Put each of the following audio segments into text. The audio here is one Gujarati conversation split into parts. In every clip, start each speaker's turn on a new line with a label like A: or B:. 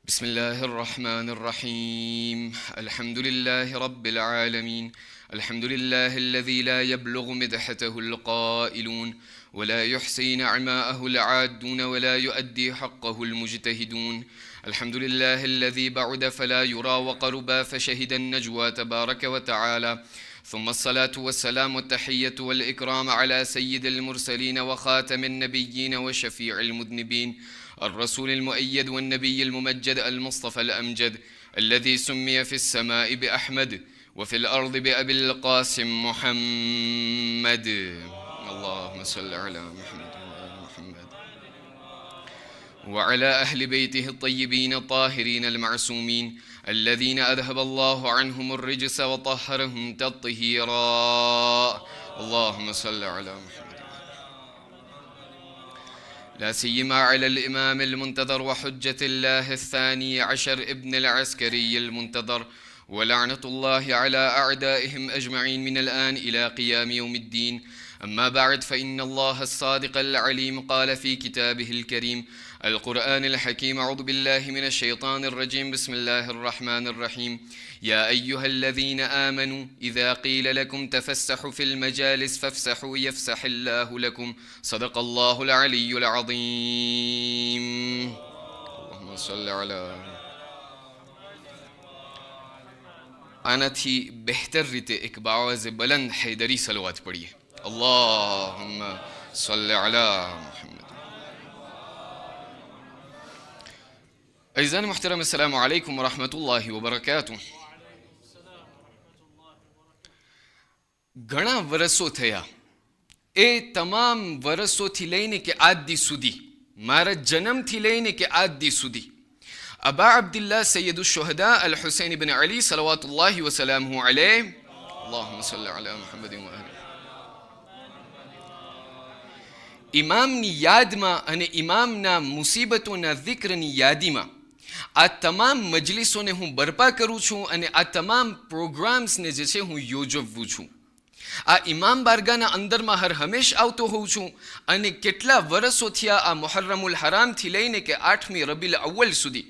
A: بسم الله الرحمن الرحيم الحمد لله رب العالمين الحمد لله الذي لا يبلغ مدحته القائلون ولا يحصي نعماءه العادون ولا يؤدي حقه المجتهدون الحمد لله الذي بعد فلا يرى وقربا فشهد النجوى تبارك وتعالى ثم الصلاة والسلام والتحية والإكرام على سيد المرسلين وخاتم النبيين وشفيع المذنبين الرسول المؤيد والنبي الممجد المصطفى الأمجد الذي سمي في السماء بأحمد وفي الأرض بأبي القاسم محمد. اللهم صل على محمد وآل محمد وعلى أهل بيته الطيبين الطاهرين المعصومين الذين أذهب الله عنهم الرجس وطهرهم تطهيرا. اللهم صل على محمد لا سيما على الإمام المنتظر وحجة الله الثاني عشر ابن العسكري المنتظر، ولعنة الله على أعدائهم أجمعين من الآن إلى قيام يوم الدين. أما بعد، فإن الله الصادق العليم قال في كتابه الكريم القرآن الحكيم: أعوذ بالله من الشيطان الرجيم، بسم الله الرحمن الرحيم. يا أيها الذين آمنوا إذا قيل لكم تفسحوا في المجالس فافسحوا يفسح الله لكم. صدق الله العلي العظيم. اللهم صل على. आनाथी बेहतर रीते एक बावाज़ बुलंद हैदरी सलवात पढ़िए। अल्लाहुम्मा सल्लि अला मुहम्मद। अज़ीज़ान मुहतरम, अस्सलामु अलैकुम व रहमतुल्लाहि व बरकातुहू। घણા વર્ષો થયા, એ તમામ વર્ષોથી લઈને કે આજ દી સુધી, મારા જન્મથી લઈને કે આજ દી સુધી أبا عبد الله سيد الشهداء الحسين بن علي صلوات الله وسلامه عليه. اللهم صل على محمد وآله. ઇમામની યાદમાં અને ઇમામના મુસીબતોના zikરની યાદીમાં આ તમામ મજલિસોને હું બરપા કરું છું અને આ તમામ પ્રોગ્રામ્સને જે છે હું યોજવું છું. આ ઇમામ બારગાના અંદરમાં હર હંમેશ આવતો હોઉં છું અને કેટલા વર્ષો થયા આ મુહર્રમુલ હરામથી લઈને કે 8મી રબીલ અવ્વલ સુધી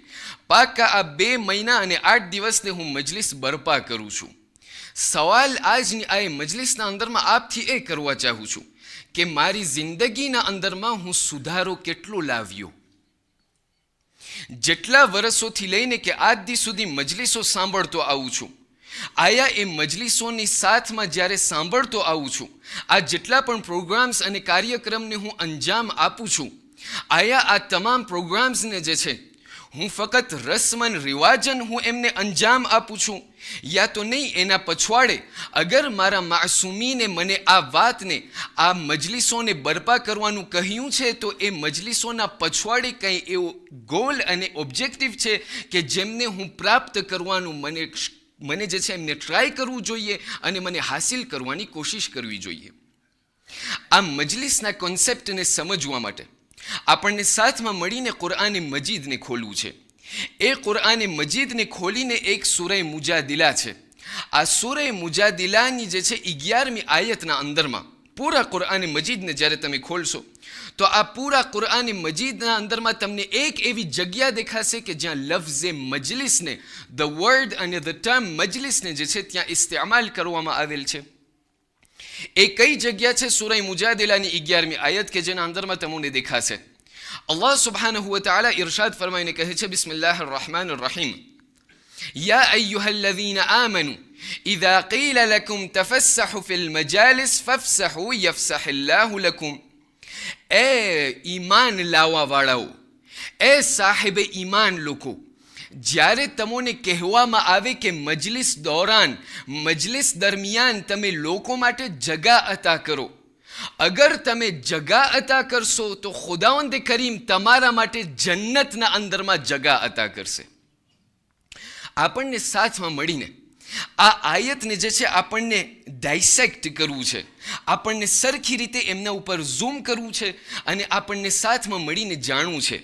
A: પાકા આ 2 મહિના અને 8 દિવસને હું મજલિસ બરપા કરું છું. સવાલ આજની આ મજલિસના અંદરમાં આપથી એ કરવા ચાહું છું કે મારી જિંદગીના અંદરમાં હું સુધારો કેટલો લાવ્યો. જેટલા વર્ષોથી લઈને કે આજ દી સુધી મજલિસો સાંભળતો આવું છું, આયા એ મજલિસોની સાથમાં જ્યારે સાંભળતો આવું છું, આ જેટલા પણ પ્રોગ્રામ્સ અને કાર્યક્રમને હું અંજામ આપું છું, આયા આ તમામ પ્રોગ્રામ્સને જે છે હું ફક્ત રસમન રિવાજન હું એમને અંજામ આપું છું યા તો નહીં, એના પછવાડે અગર મારા માસૂમીને મને આ વાતને આ મજલિસોને બરપા કરવાનું કહ્યું છે તો એ મજલિસોના પછવાડે કંઈ એવો ગોલ અને ઓબ્જેક્ટિવ છે કે જેમને હું પ્રાપ્ત કરવાનું મને જે છે એમને ટ્રાય કરવું જોઈએ અને મને હાસિલ કરવાની કોશિશ કરવી જોઈએ. આ મજલિસના કોન્સેપ્ટને સમજવા માટે આપણને સાથમાં મળીને કુરઆન મજીદને ખોલવું છે. એ કુરઆન મજીદને ખોલીને એક સૂરે મુજાદિલા છે. આ સૂરે મુજાદિલાની જે છે 11મી આયતના અંદરમાં પૂરા કુરઆન મજીદને જ્યારે તમે ખોલશો તો આ પૂરા કુરઆન મજીદના અંદરમાં તમને એક એવી જગ્યા દેખાશે કે જ્યાં લફ્ઝે મજલિસને, ધ વર્ડ અને ધ ટર્મ મજલિસને જે છે ત્યાં ઇસ્તેમાલ કરવામાં આવેલ છે. એ કઈ જગ્યા છે? સૂરા મુજાદિલાની 11મી આયત કે જેના અંદરમાં તમને દેખાશે. અલ્લાહ સુબ્હાનહુ વ તઆલા ઇરશાદ ફરમાઈને કહે છે, બિસ્મિલ્લાહિર rahmanir rahim. યા અય્યુહલ્લઝીના આમનુ ઇઝા qīla લકુમ તફસ્સહુ ફિલ મજાલિસ ફફસહુ યફસહિલ્લાહુ લકુમ. એ ઈમાન લાવવાવાળાઓ, એ સાહેબ ઈમાન લોકો, જ્યારે તમને કહેવામાં આવે કે મજલિસ દોરાન, મજલિસ દરમિયાન તમે લોકો માટે જગા અતા કરો, અગર તમે જગા અતા કરશો તો ખુદાવંદ કરીમ તમારા માટે જન્નતના અંદરમાં જગા અતા કરશે. આપણને સાથમાં મળીને આ આયતને જે છે આપણને ડાયસેક્ટ કરવું છે, આપણને સરખી રીતે એમના ઉપર ઝૂમ કરવું છે અને આપણને સાથમાં મળીને જાણવું છે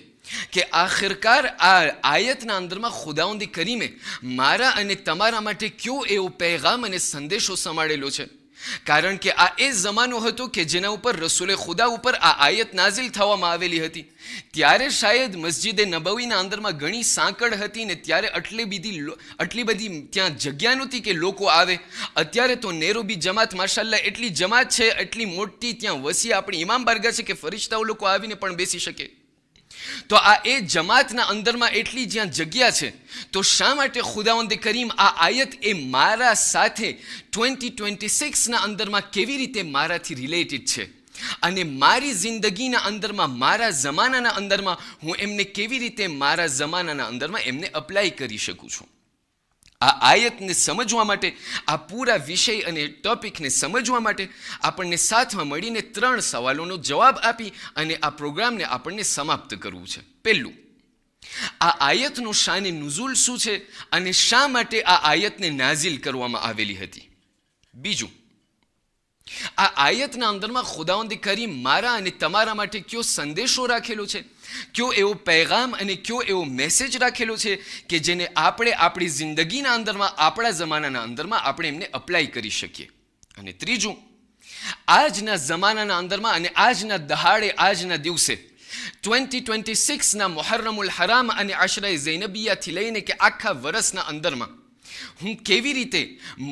A: કે આખિરકાર આ આયતના અંદરમાં ખુદાવંદ કરીમે મારા અને તમારા માટે કયો એવો પૈગામ અને સંદેશો સમાડેલો છે કારણ કે આ એ જમાનો હતો કે જેના ઉપર રસૂલે ખુદા ઉપર આ આયત નાઝિલ થવામાં આવેલી હતી. ત્યારે શાયદ મસ્જિદે નબવીના અંદરમાં ઘણી સાંકળ હતી ને ત્યારે આટલી બધી ત્યાં જગ્યા નહોતી કે લોકો આવે. અત્યારે તો નેરોબી જમાત માશાલ્લાહ એટલી જમાત છે, એટલી મોટી ત્યાં વસી આપણી ઇમામ બારગાહ છે કે ફરિશ્તાઓ લોકો આવીને પણ બેસી શકે. તો આ એ જમાતના અંદરમાં એટલી જ્યાં જગ્યા છે, તો શા માટે ખુદાવંદ કરીમ આ આયત એ મારા સાથે 2026ના અંદરમાં કેવી રીતે મારાથી રિલેટેડ છે અને મારી જિંદગીના અંદરમાં મારા જમાનાના અંદરમાં હું એમને કેવી રીતે મારા જમાનાના અંદરમાં એમને અપ્લાય કરી શકું છું. આ આયતને સમજવા માટે, આ પૂરા વિષય અને ટોપિકને સમજવા માટે આપણને સાથમાં મળીને 3 સવાલોનો જવાબ આપી અને આ પ્રોગ્રામને આપણને સમાપ્ત કરવું છે. પહેલું, આ આયતનો શાન નુઝુલ શું છે અને શા માટે આ આયતને નાઝિલ કરવામાં આવેલી હતી. બીજું, આ આયતના અંદરમાં ખુદાવંદ કરીમ મારા અને તમારા માટે કયો સંદેશો રાખેલો છે, કયો એવો પૈગામ અને કયો એવો મેસેજ રાખેલો છે કે જેને આપણે આપણી જિંદગીના અંદરમાં, આપણા જમાનાના અંદરમાં આપણે એમને અપ્લાય કરી શકીએ. અને ત્રીજું, આજના જમાનાના અંદરમાં અને આજના દહાડે, આજના દિવસે 2026ના મુહર્રમુલ હરામ અને આશરાએ ઝૈનબિયાથી લઈને કે આખા વર્ષના અંદરમાં હું કેવી રીતે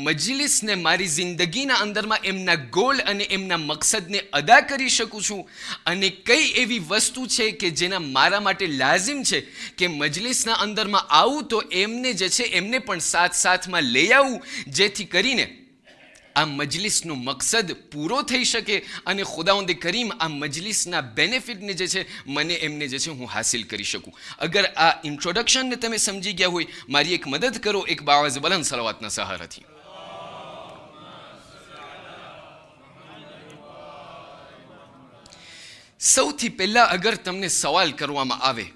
A: મજલિસને મારી જિંદગીના અંદરમાં એમના ગોલ અને એમના મકસદને અદા કરી શકું છું અને કઈ એવી વસ્તુ છે કે જેના મારા માટે લાઝિમ છે કે મજલિસના અંદરમાં આવું તો એમને જે છે એમને પણ સાથમાં લઈ આવું, જેથી કરીને આ મજલિસનો મકસદ પૂરો થઈ શકે અને ખુદાવંદ કરીમ આ મજલિસના બેનિફિટને જે છે મને એમને જે છે હું હાસિલ કરી શકું. અગર આ ઇન્ટ્રોડક્શનને તમે સમજી ગયા હોય, મારી એક મદદ કરો એક બાવાઝ બલંદ સલાવાતના સહારાથી. સૌથી પહેલા અગર તમને સવાલ કરવામાં આવે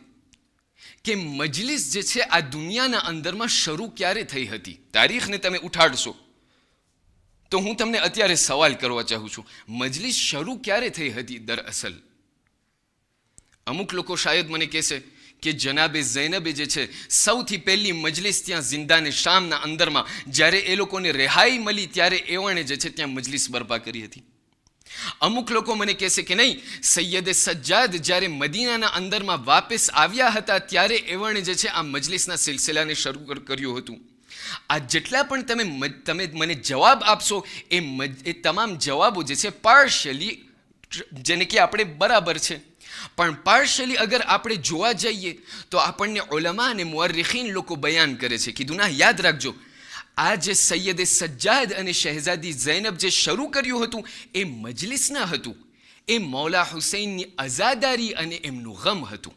A: કે મજલિસ જે છે આ દુનિયાના અંદરમાં શરૂ ક્યારે થઈ હતી, તારીખને તમે ઉઠાડશો તો હું તમને અત્યારે સવાલ કરવા ચાહું છું, મજલિસ શરૂ ક્યારે થઈ હતી? દરઅસલ અમુક લોકો શાયદ મને કહેશે કે જનાબે ઝૈનબે જે છે સૌથી પહેલી મજલિસ ત્યાં જિંદાને શામના અંદરમાં જ્યારે એ લોકોને રિહાઈ મળી ત્યારે એવણે જે છે ત્યાં મજલિસ બરપા કરી હતી. અમુક લોકો મને કહેશે કે નહીં, સૈયદે સજ્જાદ જ્યારે મદીનાના અંદરમાં વાપસ આવ્યા હતા ત્યારે એવણે જે છે આ મજલિસના સિલસિલાને શરૂ કર્યું હતું. આ જેટલા પણ તમે મને જવાબ આપશો એ તમામ જવાબો જે છે પાર્શિયલી, જેને કે આપણે બરાબર છે, પણ પાર્શિયલી અગર આપણે જોવા જઈએ તો આપણને ઉલમા અને મુઅર્રિખીન લોકો બયાન કરે છે. કીધું ના, યાદ રાખજો, આ જે સૈયદે સજ્જાદ અને શહેઝાદી ઝૈનબ જે શરૂ કર્યું હતું એ મજલિસ ન હતું, એ મૌલા હુસૈનની અઝાદારી અને એમનું ગમ હતું.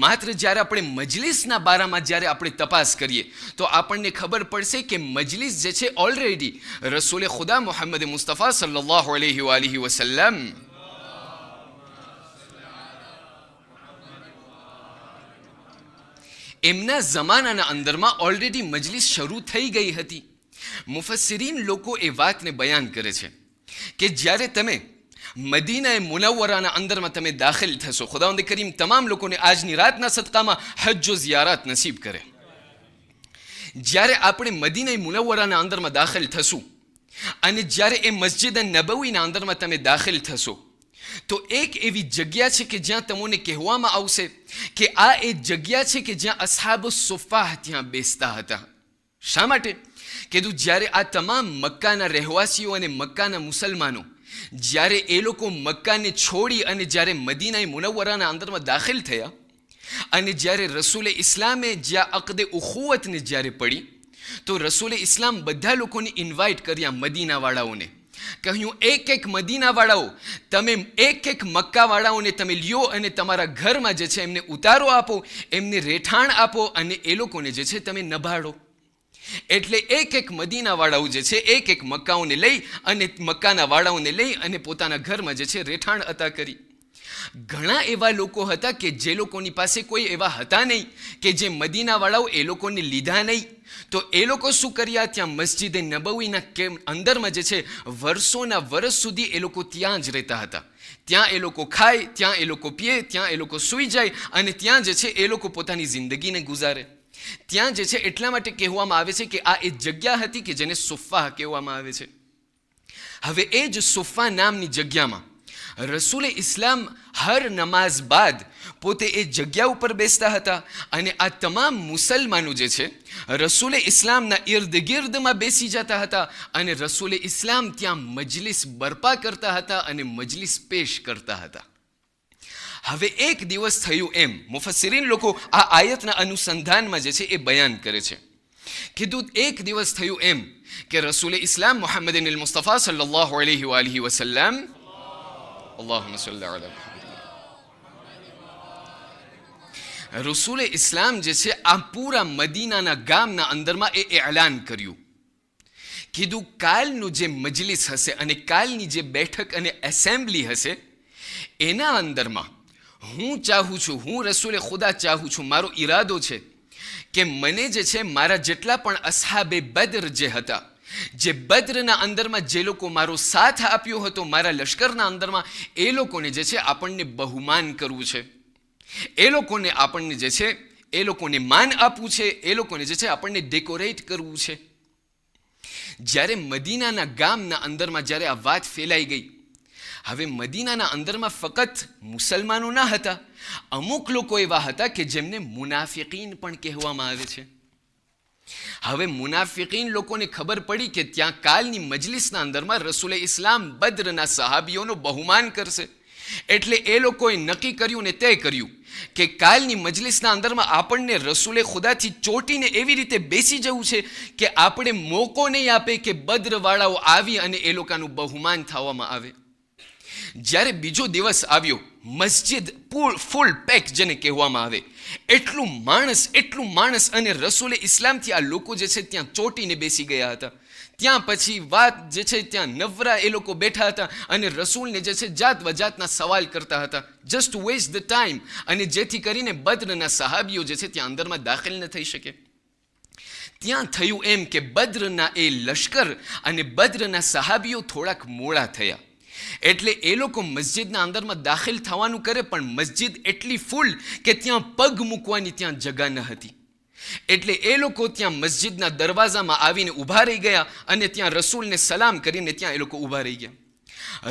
A: માત્ર જ્યારે આપણે મજલિસના બારામાં જ્યારે આપણે તપાસ કરીએ તો આપણને ખબર પડશે કે મજલિસ જે છે ઓલરેડી રસૂલે ખુદા મુહમ્મદ મુસ્તફા સલ્લલ્લાહુ અલૈહિ વસલ્લમ એમના જમાનાના અંદરમાં ઓલરેડી મજલિસ શરૂ થઈ ગઈ હતી. મુફસ્સિરીન લોકો એ વાતને બયાન કરે છે કે જ્યારે તમે મદીના મુનવ્વરાના અંદરમાં તમે દાખલ થશો, ખુદાવંદ કરીમ તમામ લોકોને આજની રાતના સદકામાં હજ્જો ઝિયારત નસીબ કરે. જ્યારે આપણે મદીના મુનવ્વરાના અંદરમાં દાખલ થશું અને જ્યારે એ મસ્જિદ નબવીના અંદરમાં તમે દાખલ થશો તો એક એવી જગ્યા છે કે જ્યાં તમને કહેવામાં આવશે કે આ એ જગ્યા છે કે જ્યાં અસ્હાબ સુફાહ ત્યાં બેસતા હતા. શા માટે? કીધું જ્યારે આ તમામ મક્કાના રહેવાસીઓ અને મક્કાના મુસલમાનો જ્યારે એ લોકો મક્કાને છોડી અને જ્યારે મદીના મુનવ્વરાના અંદરમાં દાખલ થયા અને જ્યારે રસૂલે ઇસ્લામે જ્યાં અકદે ઉખુવતને જ્યારે પડી તો રસૂલે ઇસ્લામ બધા લોકોને ઇન્વાઇટ કર્યા, મદીનાવાળાઓને કહ્યું એક મદીનાવાળાઓ તમે એક મક્કાવાળાઓને તમે લ્યો અને તમારા ઘરમાં જે છે એમને ઉતારો આપો, એમને રહેઠાણ આપો અને એ લોકોને જે છે તમે નભાડો. એટલે એક મદીનાવાળાઓ જે છે એક મક્કાઓને લઈ અને મક્કાના વાળાઓને લઈ અને પોતાના ઘરમાં જે છે રહેઠાણ અતા કરી. ઘણા એવા લોકો હતા કે જે લોકોની પાસે કોઈ એવા હતા નહીં કે જે મદીનાવાળાઓ એ લોકોને લીધા નહીં, તો એ લોકો શું કર્યા, ત્યાં મસ્જિદે નબવીના અંદરમાં જે છે વર્ષોના વર્ષ સુધી એ લોકો ત્યાં જ રહેતા હતા. ત્યાં એ લોકો ખાય, ત્યાં એ લોકો પીએ, ત્યાં એ લોકો સૂઈ જાય અને ત્યાં જે છે એ લોકો પોતાની જિંદગીને ગુજારે. ત્યાં જે છે એટલા માટે કહેવામાં આવે છે કે આ એ જગ્યા હતી કે જેને સુફાહ કહેવામાં આવે છે. હવે એ જ સુફા નામની જગ્યામાં રસૂલે ઇસ્લામ હર નમાઝ બાદ પોતે એ જગ્યા ઉપર બેસતા હતા અને આ તમામ મુસલમાનો જે છે રસૂલે ઇસ્લામના ઇર્દ ગિર્દમાં બેસી જતા હતા અને રસૂલે ઇસ્લામ ત્યાં મજલિસ બરપા કરતા હતા અને મજલિસ પેશ કરતા હતા. હવે એક દિવસ થયું એમ, મુફસ્સિરીન લોકો આ આયતના અનુસંધાનમાં જે છે એ બયાન કરે છે. કીધું એક દિવસ થયું એમ કે રસૂલે ઇસ્લામ મુહમ્મદિન અલ મુસ્તફા સલ્લલ્લાહુ અલૈહિ વઆલિહિ વસલ્લમ અલ્લાહુમ્મા સલ્લી અલા મુહમ્મદ, રસૂલે ઇસ્લામ જે છે આ પૂરા મદીનાના ગામના અંદરમાં એ એલાન કર્યું. કીધું કાલનું જે મજલિસ હશે અને કાલની જે બેઠક અને એસેમ્બલી હશે એના અંદરમાં હું ચાહું છું, હું રસૂલે ખુદા ચાહું છું, મારો ઈરાદો છે કે મને જે છે મારા જેટલા પણ અસ્હાબે બદ્ર જે હતા, જે બદ્રના અંદરમાં જે લોકો મારો સાથ આપ્યો હતો, મારા લશ્કરના અંદરમાં, એ લોકોને જે છે આપણને બહુમાન કરવું છે, એ લોકોને આપણને જે છે એ લોકોને માન આપવું છે, એ લોકોને જે છે આપણને ડેકોરેટ કરવું છે. જ્યારે મદીનાના ગામના અંદરમાં જ્યારે આ વાત ફેલાઈ ગઈ, હવે મદીનાના અંદરમાં ફક્ત મુસલમાનો ના હતા, અમુક લોકો એવા હતા કે જેમને મુનાફિકીન પણ કહેવામાં આવે છે. હવે મુનાફિકીન લોકોને ખબર પડી કે ત્યાં કાલની મજલિસના અંદરમાં રસૂલે ઇસ્લામ બદ્રના સહાબીઓનું બહુમાન કરશે, એટલે એ લોકોએ નક્કી કર્યું ને તય કર્યું કે કાલની મજલિસના અંદરમાં આપણને રસૂલે ખુદાથી ચોટીને એવી રીતે બેસી જવું છે કે આપણે મોકો નહીં આપે કે બદ્રવાળાઓ આવી અને એ લોકોનું બહુમાન થવામાં આવે. જ્યારે બીજો દિવસ આવ્યો, મસ્જિદ ફૂલ પેક જેને કહેવામાં આવે, એટલું માણસ અને રસૂલે ઇસ્લામથી આ લોકો જે છે ત્યાં ચોટીને બેસી ગયા હતા. ત્યાં પછી વાત જે છે ત્યાં નવરા એ લોકો બેઠા હતા અને રસૂલને જે છે જાત વજાતના સવાલ કરતા હતા, just to waste the time, અને જેથી કરીને બદ્રના સહાબીઓ જે છે ત્યાં અંદરમાં દાખલ ન થઈ શકે. ત્યાં થયું એમ કે બદ્રના એ લશ્કર અને બદ્રના સહાબીઓ થોડાક મોડા થયા, એટલે એ લોકો મસ્જિદના અંદરમાં દાખલ થવાનું કરે પણ મસ્જિદ એટલી ફૂલ કે ત્યાં પગ મૂકવાની ત્યાં જગા ન હતી. એટલે એ લોકો ત્યાં મસ્જિદના દરવાજામાં આવીને ઊભા રહી ગયા અને ત્યાં રસૂલને સલામ કરીને ત્યાં એ લોકો ઊભા રહી ગયા.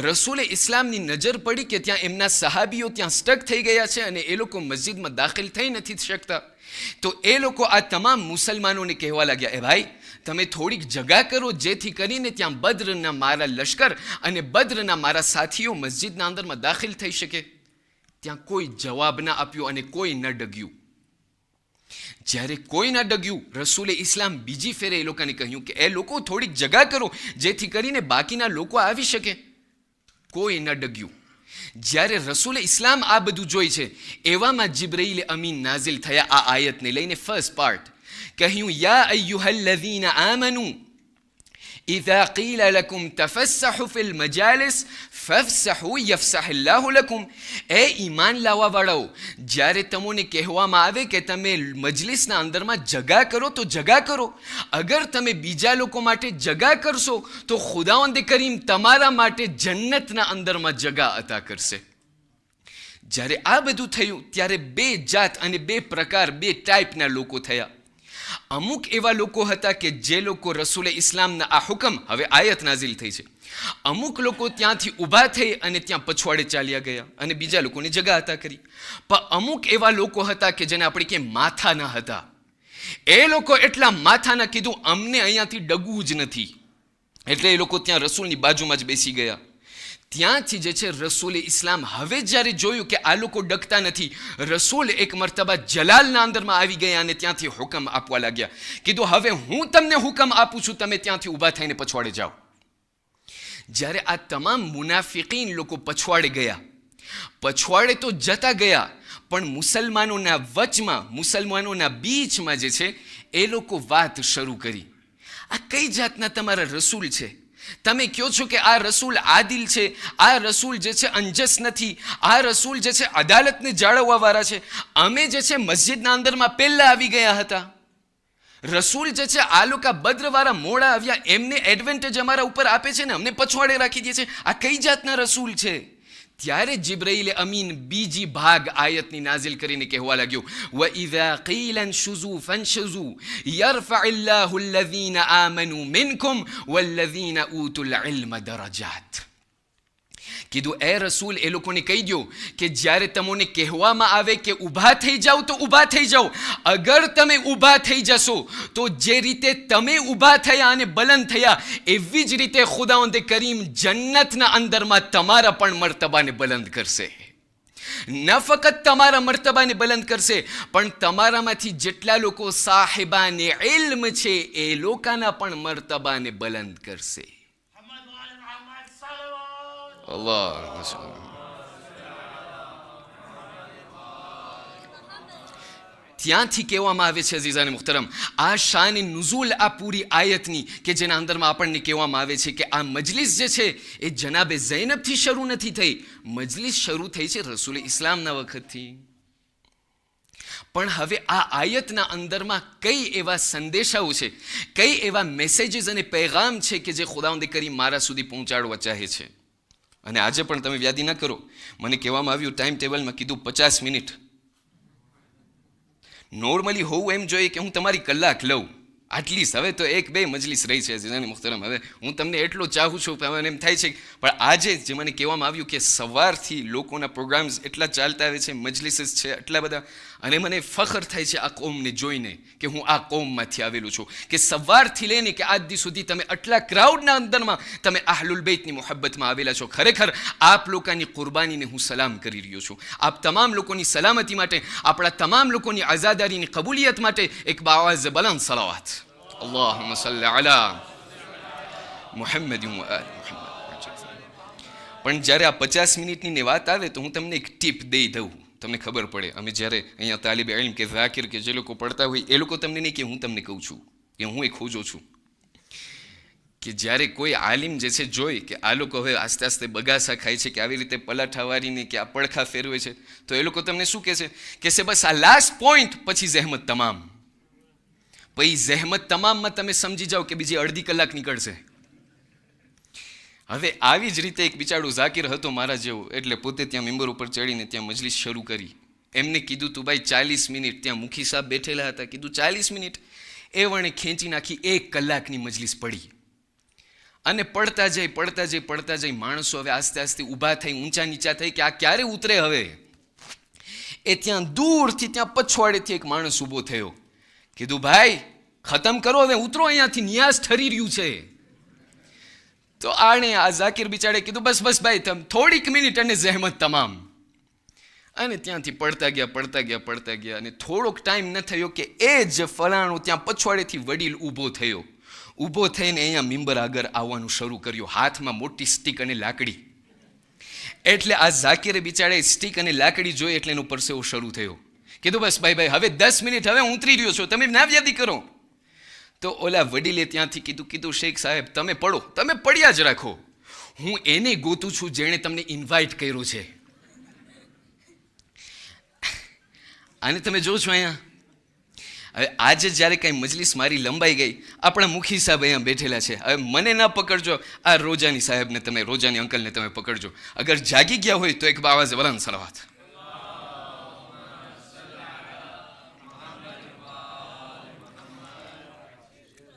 A: રસૂલે ઇસ્લામની નજર પડી કે ત્યાં એમના સહાબીઓ ત્યાં સ્ટક થઈ ગયા છે અને એ લોકો મસ્જિદમાં દાખલ થઈ નથી શકતા. તો એ લોકો આ તમામ મુસલમાનોને કહેવા લાગ્યા, એ ભાઈ તમે થોડીક જગા કરો જેથી કરીને ત્યાં બદ્રના મારા લશ્કર અને બદ્રના મારા સાથીઓ મસ્જિદના અંદરમાં દાખલ થઈ શકે. ત્યાં કોઈ જવાબ ના આપ્યો અને કોઈ ન ડગ્યું. જ્યારે કોઈ ના ડગ્યું, રસૂલે ઇસ્લામ બીજી ફેરે એ લોકોને કહ્યું કે એ લોકો થોડીક જગા કરો જેથી કરીને બાકીના લોકો આવી શકે. કોઈ ન ડગ્યું. જ્યારે રસૂલે ઇસ્લામ આ બધું જોઈ છે એવામાં જિબ્રાઈલ અમીન નાઝિલ થયા આ આયતને લઈને. ફર્સ્ટ પાર્ટ કહ્યું, યા અય્યુહલ્લઝીના આમનુ ઇઝા قીલ લકુમ તફસ્સહુ ફિલ મજાલિસ ફફસહુ યફસહલ્લાહુ લકુમ. એ ઈમાન લાવવાવાળાઓ, જ્યારે તમને કહેવામાં આવે કે તમે મજલિસના અંદરમાં જગા કરો તો જગા કરો, અગર તમે બીજા લોકો માટે જગા કરશો તો ખુદાવંદ કરીમ તમારા માટે જન્નતના અંદરમાં જગા અતા કરશે. જ્યારે આ બધું થયું ત્યારે બે જાત અને બે પ્રકાર, બે ટાઈપના લોકો થયા. અમુક એવા લોકો હતા કે જે લોકો રસૂલે ઇસ્લામના આ હુકમ, હવે આયત નાઝિલ થઈ છે, અમુક લોકો ત્યાંથી ઊભા થઈ અને ત્યાં પછવાડે ચાલ્યા ગયા અને બીજા લોકોની જગા હતા કરી. પણ અમુક એવા લોકો હતા કે જેને આપણે કે માથાના હતા. એ લોકો એટલા માથાના, કીધું અમને અહીંયાથી ડગવું જ નથી, એટલે એ લોકો ત્યાં રસૂલની બાજુમાં જ બેસી ગયા. ત્યાંથી જે છે રસૂલે ઇસ્લામ હવે જ્યારે જોયું કે આ લોકો ડગતા નથી, રસૂલ એક મર્તબા જલાલના અંદરમાં આવી ગયા અને ત્યાંથી હુકમ આપવા લાગ્યા. કીધું હવે હું તમને હુકમ આપું છું, તમે ત્યાંથી ઊભા થઈને પછવાડે જાઓ. જ્યારે આ તમામ મુનાફિકીન લોકો પછવાડે ગયા, પછવાડે તો જતા ગયા પણ મુસલમાનોના વચમાં, મુસલમાનોના બીચમાં જે છે એ લોકો વાત શરૂ કરી, આ કઈ જાતના તમારા રસૂલ છે? તમે કહો છો કે આ રસૂલ આદિલ છે, આ રસૂલ જે છે અંજસ નથી, આ રસૂલ જે છે અદાલતને જાળવવાવાળા છે. અમે જે છે મસ્જિદના અંદરમાં પહેલા આવી ગયા હતા, રસૂલ જે છે આ લોકો બદ્રવાળા મોડા આવ્યા, એમને એડવાન્ટેજ અમારા ઉપર આપે છે ને અમને પછવાડે રાખી દે છે. આ કઈ જાતના રસૂલ છે? ત્યારે જિબ્રાઈલ અમીન બીજી ભાગ આયતની નાઝિલ કરીને કહેવા લાગ્યો, વઇઝા કીલા અંશુઝુ ફંશુઝુ યરફઇલ્લાહુ અલ્લઝીના આમનુ મિનકુમ વલ્લઝીના ઊતુલ ઇલ્મ દરજાત. કીધું, એ રસૂલ, એ લોકોને કહી દો કે જ્યારે તમને કહેવામાં આવે કે ઊભા થઈ જાઓ તો ઊભા થઈ જાઓ. અગર તમે ઊભા થઈ જશો તો જે રીતે તમે ઊભા થયા અને બલંદ થયા એવી જ રીતે ખુદાવંદ કરીમ જન્નતના અંદરમાં તમારા પણ મર્તબાને બલંદ કરશે. ન ફક્ત તમારા મર્તબાને બલંદ કરશે, પણ તમારામાંથી જેટલા લોકો સાહેબાને ઇલ્મ છે એ લોકોના પણ મર્તબાને બલંદ કરશે. ત્યાંથી કહેવામાં આવે છે અઝીઝાને મુહતરમ, આ શાન નુઝુલ આ પૂરી આયતની કે જેના અંદરમાં આપણને કહેવામાં આવે છે કે આ મજલિસ જે છે એ જનાબે ઝૈનબથી શરૂ નથી થઈ. મજલિસ શરૂ થઈ છે રસૂલ ઇસ્લામના વખતથી. પણ હવે આ આયતના અંદરમાં કઈ એવા સંદેશાઓ છે, કઈ એવા મેસેજીસ અને પૈગામ છે કે જે ખુદાવંદ કરીમ મારા સુધી પહોંચાડવા ચાહે છે. અને આજે પણ તમે વ્યાધિ ન કરો. મને કહેવામાં આવ્યું ટાઈમ ટેબલમાં કીધું 50 મિનિટ. નોર્મલી હોવું એમ જોઈએ કે હું તમારી કલાક લઉં આટલીસ્ટ. હવે તો 1-2 મજલિસ રહી છે જીનાની મુહતરમ. હવે હું તમને એટલો ચાહું છું, હવે એમ થાય છે. પણ આજે જે મને કહેવામાં આવ્યું કે સવારથી લોકોના પ્રોગ્રામ્સ એટલા ચાલતા આવે છે, મજલિસીસ છે એટલા બધા, અને મને ફખર થાય છે આ કોમને જોઈને કે હું આ કોમમાંથી આવેલું છું. કે સવારથી લઈને કે આજ દી સુધી તમે આટલા ક્રાઉડના અંદરમાં તમે આહલુલ બેતની મોહબ્બતમાં આવેલા છો. ખરેખર આપ લોકોની કુરબાનીને હું સલામ કરી રહ્યો છું. આપ તમામ લોકોની સલામતી માટે, આપણા તમામ લોકોની આઝાદારીની કબૂલિયત માટે એક બાવાઝ બલંદ સલાવાત. અલ્લાહુમ્મા સલ્લી અલા મુહમ્મદ વ આલી મુહમ્મદ. પણ જ્યારે આ 50 મિનિટની વાત આવે તો હું તમને એક ટીપ દઈ દઉં, તમને ખબર પડે. અમે જ્યારે અહીંયા તાલિબે ઇલ્મ કે ઝાકિર કે જે લોકો પડતા હોય એ લોકો તમને નહીં કે હું તમને કહું છું કે હું એક ખોજો છું. કે જ્યારે કોઈ આલિમ જે છે જોઈ કે આ લોકો હવે આસ્તે આસ્તે બગાસા ખાય છે, કે આવી રીતે પલાઠા વારીને કે આ પડખા ફેરવે છે, તો એ લોકો તમને શું કહેશે કે બસ આ લાસ્ટ પોઈન્ટ પછી જહેમત તમામ. પછી જહેમત તમામમાં તમે સમજી જાઓ કે બીજી અડધી કલાક નીકળશે. હવે આવી જ રીતે એક બિચારો ઝાકિર હતો મારા જેવો, એટલે પોતે ત્યાં મેમ્બર ઉપર ચડીને ત્યાં મજલિસ શરૂ કરી. એમને કીધું તું ભાઈ 40 મિનિટ. ત્યાં મુખી સાહેબ બેઠેલા હતા. કીધું 40 મિનિટ. એ વણે ખેંચી નાખી 1 કલાકની મજલિસ પડી. અને પડતા જઈ માણસો હવે આસ્તે આસ્તે ઊભા થઈ, ઊંચા નીચા થઈ કે આ ક્યારે ઉતરે હવે. એ ત્યાં દૂરથી ત્યાં પછવાડેથી એક માણસ ઊભો થયો. કીધું ભાઈ ખતમ કરો હવે, ઉતરો અહીંયાથી, નિયાઝ ઠરી રહ્યું છે. તો આણે આ ઝાકિર બિચારે કીધું બસ ભાઈ તમે થોડીક મિનિટ અને જહેમત તમામ. અને ત્યાંથી પડતા ગયા અને થોડોક ટાઈમ ન થયો કે એ જ ફલાણો ત્યાં પછવાડેથી વડીલ ઊભો થઈને અહીંયા મિંબર આગળ આવવાનું શરૂ કર્યું, હાથમાં મોટી સ્ટીક અને લાકડી. એટલે આ ઝાકિરે બિચારે સ્ટીક અને લાકડી જોઈ એટલે એનો પરસેવો શરૂ થયો. કીધું બસ ભાઈ હવે 10 મિનિટ હવે હું ઉતરી રહ્યો છું, તમે ના વ્યાધિ કરો. તો ઓલા વડીલે ત્યાંથી કીધું શેખ સાહેબ તમે પડ્યા જ રાખો, હું એને ગોતું છું જેણે તમને ઇન્વાઇટ કર્યો છે. આને તમે જો છો અહીંયા. હવે આજે જ્યારે કાંઈ મજલિસ મારી લંબાઈ ગઈ, આપણા મુખી સાહેબ અહીંયા બેઠેલા છે. હવે મને ના પકડજો, આ રોજાની સાહેબને તમે, રોજાની અંકલને તમે પકડજો. અગર જાગી ગયા હોય તો એક બાવાઝ બલંદ સલાવત.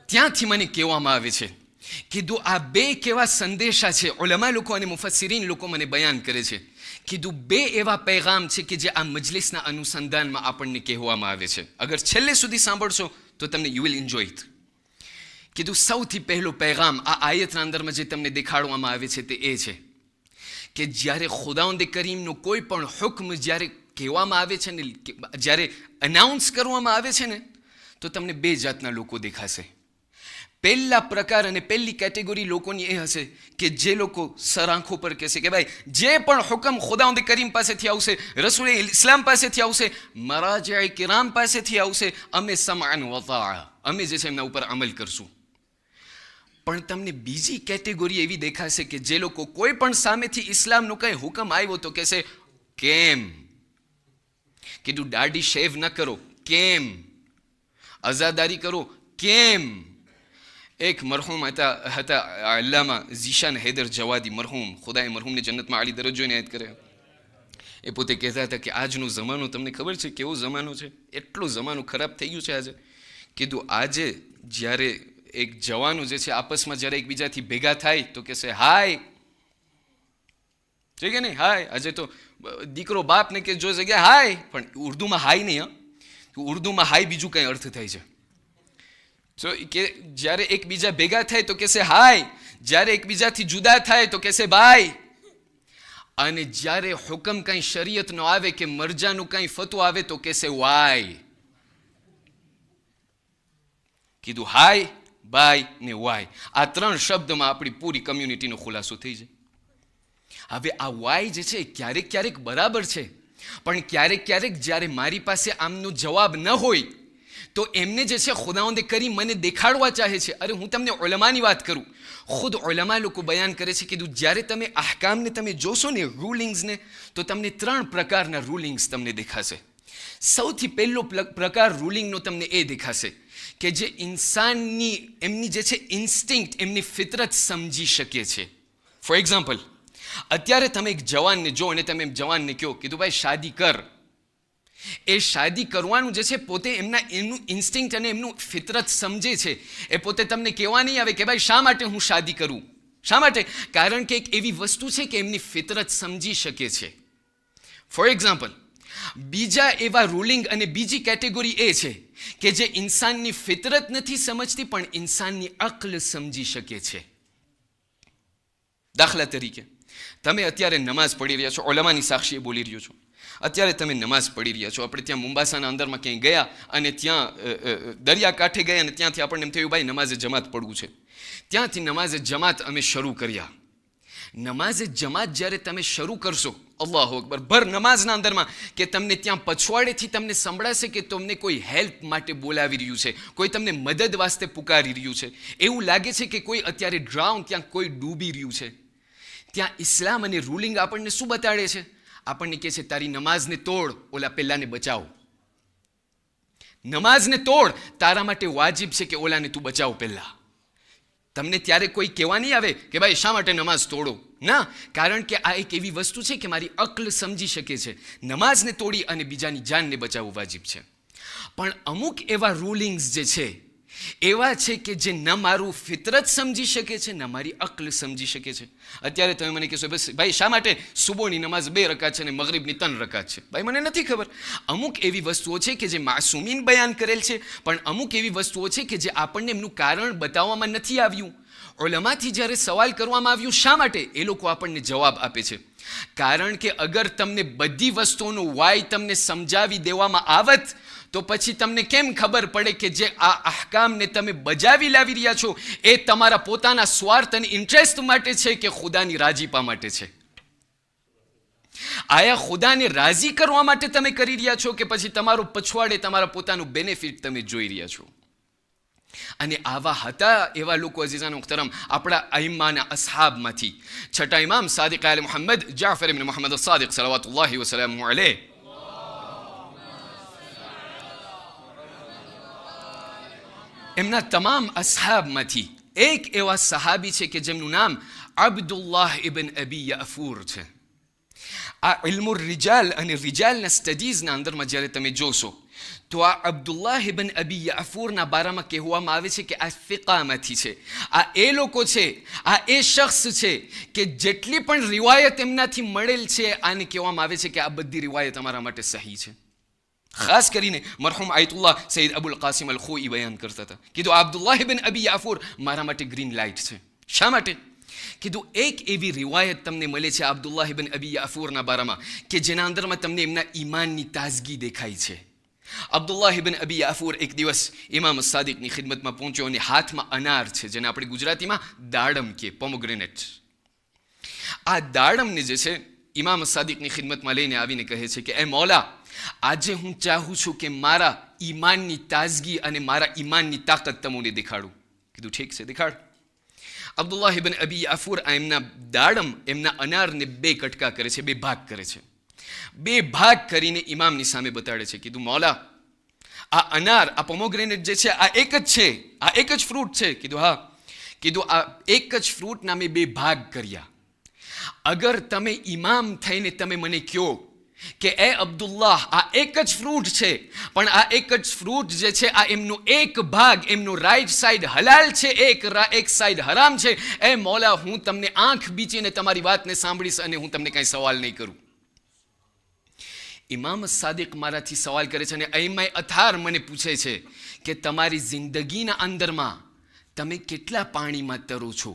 A: ત્યાંથી મને કહેવામાં આવે છે કીધું આ 2 કેવા સંદેશા છે. ઉલમા લોકો અને મુફસ્સિરીન લોકો મને બયાન કરે છે. કીધું 2 એવા પૈગામ છે કે જે આ મજલિસના અનુસંધાનમાં આપણને કહેવામાં આવે છે. અગર છેલ્લે સુધી સાંભળશો તો તમને યુ વિલ એન્જોય ઇટ. કીધું સૌથી પહેલો પૈગામ આ આયતના અંદરમાં જે તમને દેખાડવામાં આવે છે તે એ છે કે જ્યારે ખુદાવંદ કરીમનો કોઈ પણ હુક્મ જ્યારે કહેવામાં આવે છે ને, જ્યારે અનાઉન્સ કરવામાં આવે છે ને, તો તમને 2 જાતના લોકો દેખાશે. પહેલા પ્રકાર અને પહેલી કેટેગરી લોકોની એ હશે કે જે લોકો સરાંખો પર કહેશે કે ભાઈ જે પણ હુકમ ખુદાવંદ કરીમ પાસેથી આવશે, રસૂલ ઇસ્લામ પાસેથી આવશે, મરાજિ કિરામ પાસેથી આવશે, અમે સમઅન વ તાઆ, અમે જે છે એમના ઉપર અમલ કરશું. પણ તમને બીજી કેટેગરી એવી દેખાશે કે જે લોકો કોઈ પણ સામેથી ઇસ્લામનો કંઈ હુકમ આવ્યો તો કહેશે કેમ. કીધું દાઢી શેવ ન કરો કેમ, અઝાદારી કરો કેમ. એક મરહૂમ હતા અલ્લામા ઝીશાન હૈદર જવાદી મરહૂમ, ખુદાએ મરહૂમને જન્નતમાં આલી દરજ્જો એનાયત કરે. એ પોતે કહેતા હતા કે આજનો જમાનો તમને ખબર છે કેવો જમાનો છે? એટલો જમાનો ખરાબ થઈ ગયું છે આજે. કીધું આજે જ્યારે એક જવાનો જે છે આપસમાં જ્યારે એકબીજાથી ભેગા થાય તો કહેશે હાય, છે કે નહીં? હાય. આજે તો દીકરો બાપને કે જો જગ્યા હાય, પણ ઉર્દુમાં હાય નહીં. ઉર્દુમાં હાય બીજું કંઈ અર્થ થાય છે. તો કે જ્યારે એકબીજા ભેગા થાય તો કહેશે હાય, જ્યારે એકબીજાથી જુદા થાય તો કહેશે બાય, અને જ્યારે હુકમ કંઈ શરીયતનો આવે કે મરજાનું કંઈ ફતવો આવે તો કહેશે વાય. કીધું હાય, બાય ને વાય, આ ત્રણ શબ્દમાં આપણી પૂરી કમ્યુનિટીનો ખુલાસો થઈ જાય. હવે આ વાય જે છે ક્યારેક ક્યારેક બરાબર છે, પણ ક્યારેક ક્યારેક જ્યારે મારી પાસે આમનો જવાબ ન હોય તો એમને જે છે ખુદાવંદે કરી મને દેખાડવા ચાહે છે. અરે હું તમને ઉલમાની વાત કરું, ખુદ ઉલમા લોકો બયાન કરે છે કે જ્યારે તમે અહકામને તમે જોશો ને, રૂલિંગ્સને, તો તમને ત્રણ પ્રકારના રૂલિંગ્સ તમને દેખાશે. સૌથી પહેલો પ્રકાર રૂલિંગનો તમને એ દેખાશે કે જે ઇન્સાનની એમની જે છે ઇન્સ્ટિંક્ટ, એમની ફિતરત સમજી શકે છે. ફોર એક્ઝામ્પલ, અત્યારે તમે એક જવાનને જો અને તમે જવાનને કહો કીધું ભાઈ શાદી કર, એ શાદી કરવાનું જે છે પોતે એમનું ઇન્સ્ટિંક્ટ અને એમનું ફિતરત સમજે છે. એ પોતે તમને કહેવા નહીં આવે કે ભાઈ શા માટે હું શાદી કરું. શા માટે? કારણ કે એક એવી વસ્તુ છે કે એમની ફિતરત સમજી શકે છે. ફોર એક્ઝામ્પલ, બીજા એવા રૂલિંગ અને બીજી કેટેગરી એ છે કે જે ઇન્સાનની ફિતરત નથી સમજતી પણ ઇન્સાનની અક્લ સમજી શકે છે. દાખલા તરીકે, તમે અત્યારે નમાઝ પઢી રહ્યા છો, ઉલમાની સાક્ષીએ બોલી રહ્યો છો. અત્યારે તમે નમાઝ પઢી રહ્યા છો. આપણે ત્યાં મુંબાસાના અંદરમાં ક્યાંય ગયા અને ત્યાં દરિયાકાંઠે ગયા અને ત્યાંથી આપણને એમ થયું ભાઈ નમાઝે જમાત પડવું છે. ત્યાંથી નમાઝે જમાત અમે શરૂ કર્યા. નમાઝે જમાત જ્યારે તમે શરૂ કરશો, અલ્લાહુ અકબર, ભર નમાઝના અંદરમાં કે તમને ત્યાં પછવાડેથી તમને સંભળાશે કે તમને કોઈ હેલ્પ માટે બોલાવી રહ્યું છે, કોઈ તમને મદદ વાસ્તે પુકારી રહ્યું છે. એવું લાગે છે કે કોઈ અત્યારે ડ્રાઉન, ત્યાં કોઈ ડૂબી રહ્યું છે. ત્યાં ઇસ્લામ અને રૂલિંગ આપણને શું બતાડે છે? આપણને કહે છે તારી નમાઝને તોડ, ઓલા પહેલાને બચાવ. નમાઝને તોડ, તારા માટે વાજિબ છે કે ઓલાને તું બચાવ પહેલા. તમને ત્યારે કોઈ કહેવા નહીં આવે કે ભાઈ શા માટે નમાઝ તોડો. ના, કારણ કે આ એક એવી વસ્તુ છે કે મારી અક્લ સમજી શકે છે નમાઝને તોડી અને બીજાની જાનને બચાવવું વાજિબ છે. પણ અમુક એવા રૂલિંગ્સ જે છે એવા છે કે જે ન મારું ફિતરત સમજી શકે છે, ન મારી અક્લ સમજી શકે છે. અત્યારે તમે મને કહેશો બસ ભાઈ શા માટે સુબહની નમાઝ 2 રકાત છે અને મગરિબની 3 રકાત છે? ભાઈ મને નથી ખબર. અમુક એવી વસ્તુઓ છે કે જે માસૂમીન બયાન કરેલ છે, પણ અમુક એવી વસ્તુઓ છે કે જે આપણને એમનું કારણ બતાવવામાં નથી આવ્યું. ઉલમાથી જ્યારે સવાલ કરવામાં આવ્યું શા માટે, એ લોકો આપણને જવાબ આપે છે કારણ કે અગર તમને બધી વસ્તુઓનો વાય તમને સમજાવી દેવામાં આવત તો પછી તમને કેમ ખબર પડે કે જે આ અહકામને તમે બજાવી લાવી રહ્યા છો એ તમારા પોતાના સ્વાર્થ અને ઇન્ટરેસ્ટ માટે છે કે ખુદાની રાજીપા માટે છે? આયા ખુદાને રાજી કરવા માટે તમે કરી રહ્યા છો કે પછી તમારો પછવાડે તમારા પોતાનું બેનિફિટ તમે જોઈ રહ્યા છો? અને આવા હતા એવા લોકો અઝીઝાન મુહતરમ આપણા અઈમ્માના અસહાબમાંથી. છઠ્ઠા ઇમામ સાદિક આલ મુહમ્મદ જાફર ઇબ્ન મુહમ્મદ સાદિક સલાવતુલ્લાહી વસલામુ અલૈહ, એમના તમામ અસહાબમાંથી એક એવા સહાબી છે કે જેમનું નામ અબ્દુલ્લાહ ઇબ્ન અબી યાફૂર છે. આ ઇલ્મુર રિજાલ અને રિજાલના સ્ટડીઝના અંદરમાં જ્યારે તમે જોશો તો આ અબ્દુલ્લાહ ઇબ્ન અબી યાફૂરના બારામાં કહેવામાં આવે છે કે આ ફિકામાંથી છે. આ એ લોકો છે, આ એ શખ્સ છે કે જેટલી પણ રિવાયત એમનાથી મળેલ છે આને કહેવામાં આવે છે કે આ બધી રિવાયત અમારા માટે સહી છે. ખાસ કરીને મરહૂમ આયતુલ્લાહ સૈયદ અબુલ કાસિમ અલ ખોઈ બયાન કરતા હતા. કીધું અબ્દુલ્લાહ ઇબ્ન અબી યાફૂર મારા માટે ગ્રીન લાઇટ છે. શા માટે? કીધું એક એવી રિવાયત તમને મળે છે અબ્દુલ્લાહ ઇબ્ન અબી યાફૂરના બારામાં કે જેના અંદરમાં તમને એમના ઈમાનની તાજગી દેખાય છે. અબ્દુલ્લાહ ઇબ્ન અબી યાફૂર એક દિવસ ઇમામ સાદિકની ખિદમતમાં પહોંચ્યો અને હાથમાં અનાર છે, જેને આપણે ગુજરાતીમાં દાડમ કે પોમોગ્રેનેટ. આ દાડમને જે છે ઇમામ સાદિકની ખિદમતમાં લઈને આવીને કહે છે કે એ મૌલા, આજે હું ચાહું છું કે મારા ઈમાનની તાજગી અને મારા ઈમાનની તાકાત તમને દેખાડું. કીધું ઠીક છે, દેખાડ. અબ્દુલ્લાહ ઇબ્ન અબી યાફૂર એમના દાડમ, એમના અનારને 2 કટકા કરે છે, 2 ભાગ કરે છે. 2 ભાગ કરીને ઇમામની સામે બતાડે છે. કીધું મૌલા, આ અનાર, આ પોમોગ્રેનેટ જે છે આ એક જ છે, આ એક જ ફ્રૂટ છે. કીધું હા. કીધું આ એક જ ફ્રૂટના મેં 2 ભાગ કર્યા. અગર તમે ઇમામ થઈને તમે મને કહો કે એ અબ્દુલ્લાહ આ એક જ ફ્રૂટ છે, પણ આ એક જ ફ્રૂટ જે છે આ એમનો એક ભાગ, એમનો રાઈટ સાઈડ હલાલ છે, એક સાઈડ હરામ છે, એ મૌલા હું તમને આંખ બીચીને તમારી વાતને સાંભળીશ અને હું તમને કાંઈ સવાલ નહીં કરું. ઇમામ સાદિક મારાથી સવાલ કરે છે અને અઈમાએ અથાર મને પૂછે છે કે તમારી જિંદગીના અંદરમાં તમે કેટલા પાણીમાં તરો છો?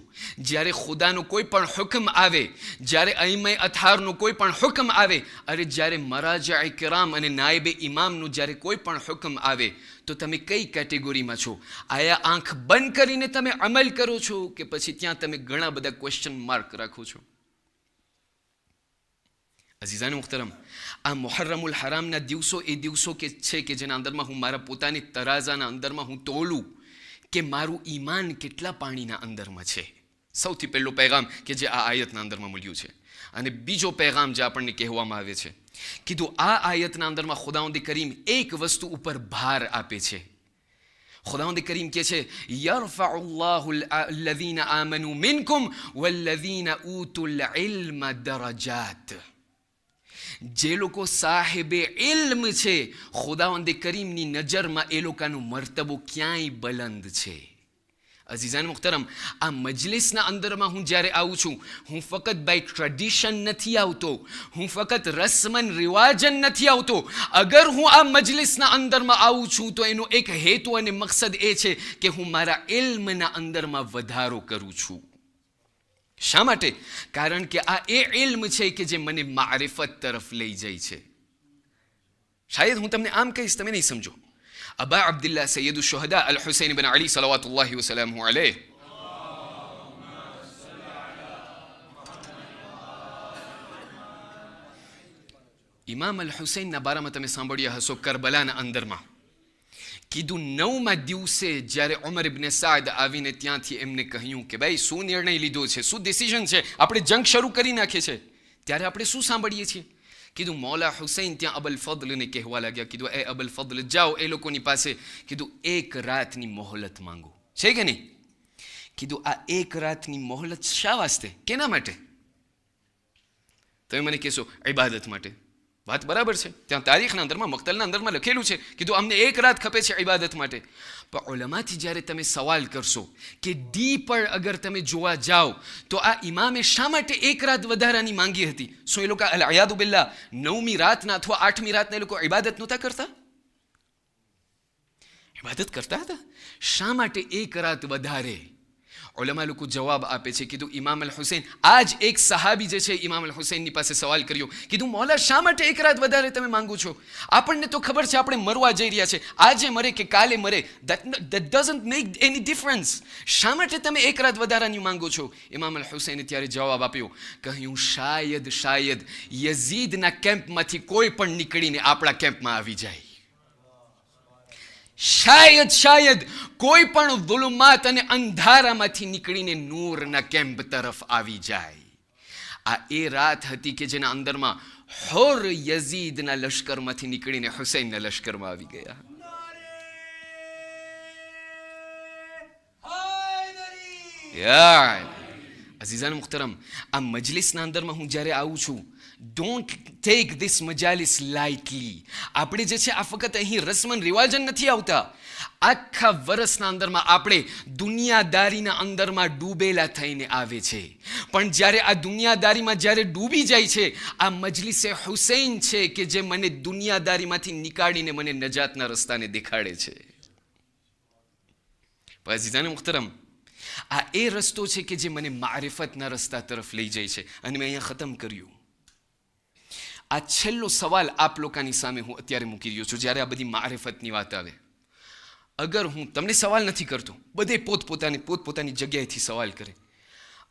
A: જ્યારે ખુદાનો કોઈ પણ હુકમ આવે, જ્યારે અઈમાએ અથારનો કોઈ પણ હુકમ આવે, અરે જ્યારે મરાજા કિરામ અને નાયબે ઇમામનું જ્યારે કોઈ પણ હુકમ આવે તો તમે કઈ કેટેગરીમાં છો? આયા આંખ બંધ કરીને તમે અમલ કરો છો કે પછી ત્યાં તમે ઘણા બધા ક્વેશ્ચન માર્ક રાખો છો? અઝીઝાન મુખ્તરમ, આ મુહર્રમુલ હરામના દિવસો એ દિવસો કે છે કે જેના અંદરમાં હું મારા પોતાની તરાઝાના અંદરમાં હું તોલું કે મારું ઈમાન કેટલા પાણીના અંદરમાં છે. સૌથી પહેલો પૈગામ કે જે આ આયતના અંદરમાં મળ્યું છે, અને બીજો પૈગામ જે આપણને કહેવામાં આવે છે, કીધું આ આયતના અંદરમાં ખુદાવંદ કરીમ એક વસ્તુ ઉપર ભાર આપે છે. ખુદાવંદ કરીમ કહે છે યરફઉલ્લાહુ અલ્લઝીના આમનુ મિનકુમ વલ્લઝીના ઊતુલ ઇલ્મ દરજાત. જે લોકો સાહેબે ઇલ્મ છે, ખુદાવંદ કરીમની નજરમાં એ લોકોનો મર્તબો ક્યાંય બલંદ છે. અઝીઝાન મુખ્તરમ, આ મજલિસના અંદરમાં હું જ્યારે આવું છું, હું ફક્ત બાય ટ્રેડિશન નથી આવતો, હું ફક્ત રસમન રિવાજન નથી આવતો. અગર હું આ મજલિસના અંદરમાં આવું છું તો એનો એક હેતુ અને મકસદ એ છે કે હું મારા ઇલ્મના અંદરમાં વધારો કરું છું. શા માટે? કારણ કે આ એ ઇલ્મ છે કે જે મને મારિફત તરફ લઈ જાય છે. શાયદ હું તમને આમ કહીશ, તમે નહીં સમજો. અબા અબ્દુલ્લાહ સૈયદુ શુહદા અલ હુસૈન બન અલી સલાવતુલ્લાહિ વસલામુ અલૈહ ઇમામ અલ હુસૈનના બારામાં તમે સાંભળ્યા હશો કરબલાના અંદરમાં. કીધું 9મા દિવસે જ્યારે ઉમર ઇબ્ન સાદ આવીને ત્યાંથી એમને કહ્યું કે ભાઈ શું નિર્ણય લીધો છે, શું ડિસિઝન છે, આપણે જંગ શરૂ કરી નાખીએ છે, ત્યારે આપણે શું સાંભળીએ છીએ? કીધું મૌલા હુસૈન ત્યાં અબલ ફضલને કહેવા લાગ્યા. કીધું એ અબલ ફضલ જાઓ એ લોકોની પાસે, કીધું 1 રાતની મોહલત માંગો. છે કે નહીં? કીધું આ 1 રાતની મોહલત શા વાસ્તે, કેના માટે? તમે મને કહેશો ઇબાદત માટે. વાત બરાબર છે, ત્યાં તારીખના અંદરમાં મક્તલના અંદરમાં લખેલું છે. કીધું અમને 1 રાત ખપે છે ઇબાદત માટે. પણ ઉલમાથી જ્યારે તમે સવાલ કરશો કે ડીપર અગર તમે જોવા જાઓ તો આ ઇમામે શા માટે 1 રાત વધારાની માંગી હતી? શું એ લોકો અલયાદુ બિલ્લાહ 9મી રાતના અથવા 8મી રાતના એ લોકો ઇબાદત નહોતા કરતા? ઇબાદત કરતા હતા. શા માટે 1 રાત વધારે? ઉલમા લોકો જવાબ આપે છે. કીધું ઇમામ અલ હુસૈન, આજ એક સહાબી જે છે ઇમામ અલ હુસૈનની પાસે સવાલ કર્યો. કીધું મૌલા શા માટે 1 રાત વધારે તમે માંગો છો? આપણને તો ખબર છે આપણે મરવા જઈ રહ્યા છે, આજે મરે કે કાલે મરે, that doesn't make any difference. શા માટે તમે 1 રાત વધારાની માંગો છો? ઇમામ અલ હુસૈને ત્યારે જવાબ આપ્યો, કહ્યું શાયદ યઝીદના કેમ્પમાંથી કોઈ પણ નીકળીને આપણા કેમ્પમાં આવી જાય. શાયદ કોઈ પણ ઝુલુમાત અને અંધારામાંથી નીકળીને નૂરના કેમ્પ તરફ આવી જાય. આ એ રાત હતી કે જેના અંદરમાં હોર યઝીદના લશ્કરમાંથી નીકળીને હુસૈનના લશ્કરમાં આવી ગયા. અઝીઝાન મુખ્તરમ, આ મજલિસના અંદરમાં હું જ્યારે આવું છું, ડોન્ટ ટેક ધીસ મજાલિસ લાઇટલી. આપણે જે છે આ ફક્ત અહીં રસમન રિવાજન નથી આવતા. આખા વર્ષના અંદરમાં આપણે દુનિયાદારીના અંદરમાં ડૂબેલા થઈને આવે છે. પણ જ્યારે આ દુનિયાદારીમાં જ્યારે ડૂબી જાય છે, આ મજલિસે હુસૈન છે કે જે મને દુનિયાદારીમાંથી નીકાળીને મને નજાતના રસ્તાને દેખાડે છે. અઝીઝાન મુખ્તરમ, આ એ રસ્તો છે કે જે મને મારિફતના રસ્તા તરફ લઈ જાય છે. અને મેં અહીંયા ખતમ કર્યું. આ છેલ્લો સવાલ આપ લોકોની સામે હું અત્યારે મૂકી રહ્યો છું. જ્યારે આ બધી મારિફતની વાત આવે, અગર હું તમને સવાલ નથી કરતો, બધે પોતપોતાની જગ્યાએથી સવાલ કરે,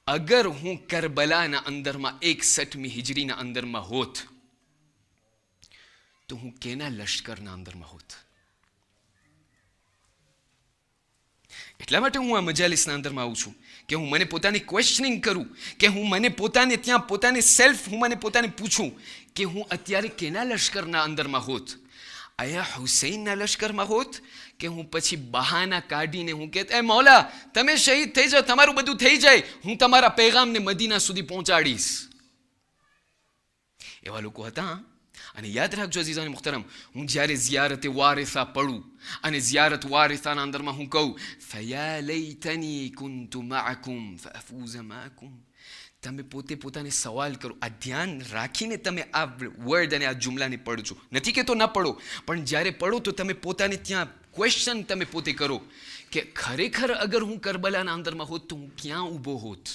A: અગર હું કરબલાના અંદરમાં 61મી હિજરીના અંદરમાં હોત તો હું કેના લશ્કરના અંદરમાં હોત? એટલા માટે હું આ મજાલિસના અંદરમાં આવું છું કે હું મને પોતાની ક્વેશ્ચનિંગ કરું, કે હું મને પોતાને ત્યાં પોતાને સેલ્ફ હું મને પોતાને પૂછું કે હું અત્યારે કેના લશ્કરના અંદરમાં હોત? આયા હુસૈનના લશ્કરમાં હોત કે હું પછી બહાના કાઢીને હું કહેત, એ મૌલા તમે શહીદ થઈ જાઓ, તમારું બધું થઈ જાય, હું તમારા પૈગામને મદીના સુધી પહોંચાડીશ. એવા લોકો હતા. અને યાદ રાખજો અઝીઝાન મુહતરમ, હું જ્યારે ઝિયારતે વારિસા પડું અને ઝિયારત વારિસાના અંદરમાં હું કહું ફયા લૈતની કુન્તુ મઅકુમ ફઅફૂઝ મઅકુમ, તમે પોતે પોતાને સવાલ કરો, આ ધ્યાન રાખીને તમે આ વર્ડ અને આ જુમલાને પડજો. નથી કહેતો ના પડો, પણ જ્યારે પડો તો તમે પોતાને ત્યાં ક્વેશ્ચન તમે પોતે કરો કે ખરેખર અગર હું કરબલાના અંદરમાં હોત તો હું ક્યાં ઊભો હોત.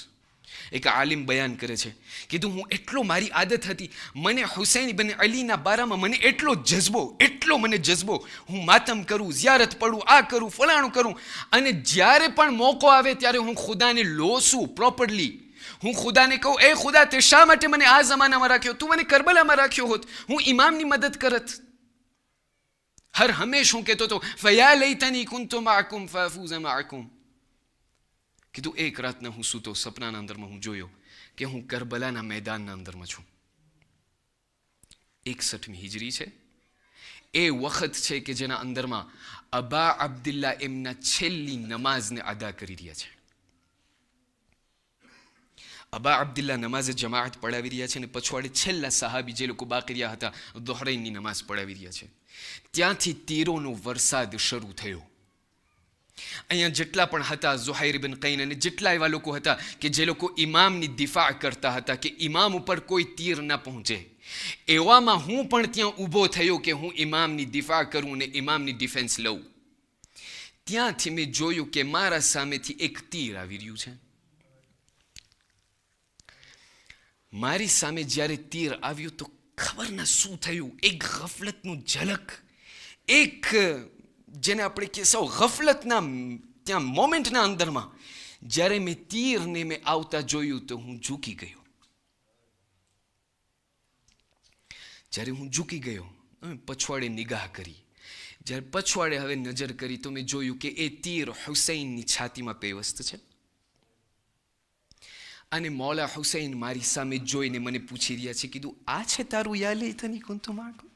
A: એક આલિમ બયાન કરે છે, કીધું હું એટલો, મારી આદત હતી, મને હુસૈન ઇબ્ન અલીના બારામાં મને એટલો મને જજ્બો, હું માતમ કરું, ઝિયારત પડું, આ કરું, ફલાણું કરું, અને જ્યારે પણ મોકો આવે ત્યારે હું ખુદાને લોસું પ્રોપરલી. હું ખુદાને કહું, એ ખુદા તે શા માટે મને આ જમાનામાં રાખ્યો, તું મને કરબલામાં રાખ્યો હોત, હું ઇમામની મદદ કરત. હર હંમેશ હું કહેતો હતો ફયા લૈતની કુન્તુ મઅકુમ ફઅફૂઝ મઅકુમ. કીધું એક રાતના હું સૂતો, સપનાના અંદરમાં હું જોયો કે હું કરબલાના મેદાનના અંદરમાં છું. 61મી હિજરી છે. એ વખત છે કે જેના અંદરમાં અબા અબ્દુલ્લા એમના છેલ્લી નમાઝને અદા કરી રહ્યા છે. અબા અબ્દુલ્લા નમાઝે જમાઅત પડાવી રહ્યા છે અને પછવાડે છેલ્લા સહાબી જે લોકો બાકી રહ્યા હતા દોહરાઈની નમાઝ પડાવી રહ્યા છે. ત્યાંથી તીરોનો વરસાદ શરૂ થયો. અહીંયા જેટલા પણ હતા ઝુહૈર ઇબ્ન કૈન અને જેટલા એવા લોકો હતા કે જે લોકો ઇમામની દિફા કરતા હતા કે ઇમામ ઉપર કોઈ તીર ના પહોંચે, એવામાં હું પણ ત્યાં ઊભો થયો કે હું ઇમામની દિફા કરું અને ઇમામની ડિફેન્સ લઉં. ત્યાંથી મેં જોયું કે મારા સામેથી એક તીર આવી રહ્યું છે. મારી સામે જ્યારે તીર આવ્યું તો ખબર ના શું થયું, એક ગફલતનું ઝલક, એક જેને આપણે કે સૌ ગફલતના ત્યાં મોમેન્ટના અંદરમાં જ્યારે મેં તીરને મેં આવતા જોયું તો હું ઝૂકી ગયો. જ્યારે હું ઝૂકી ગયો, પછવાડે નિગાહ કરી. જ્યારે પછવાડે હવે નજર કરી તો મેં જોયું કે એ તીર હુસૈનની છાતીમાં પેવસ્ત છે. અને મૌલા હુસૈન મારી સામે જોઈને મને પૂછી રહ્યા છે, કીધું આ છે તારું યા લૈતની કુન્તુ મઅકુમ?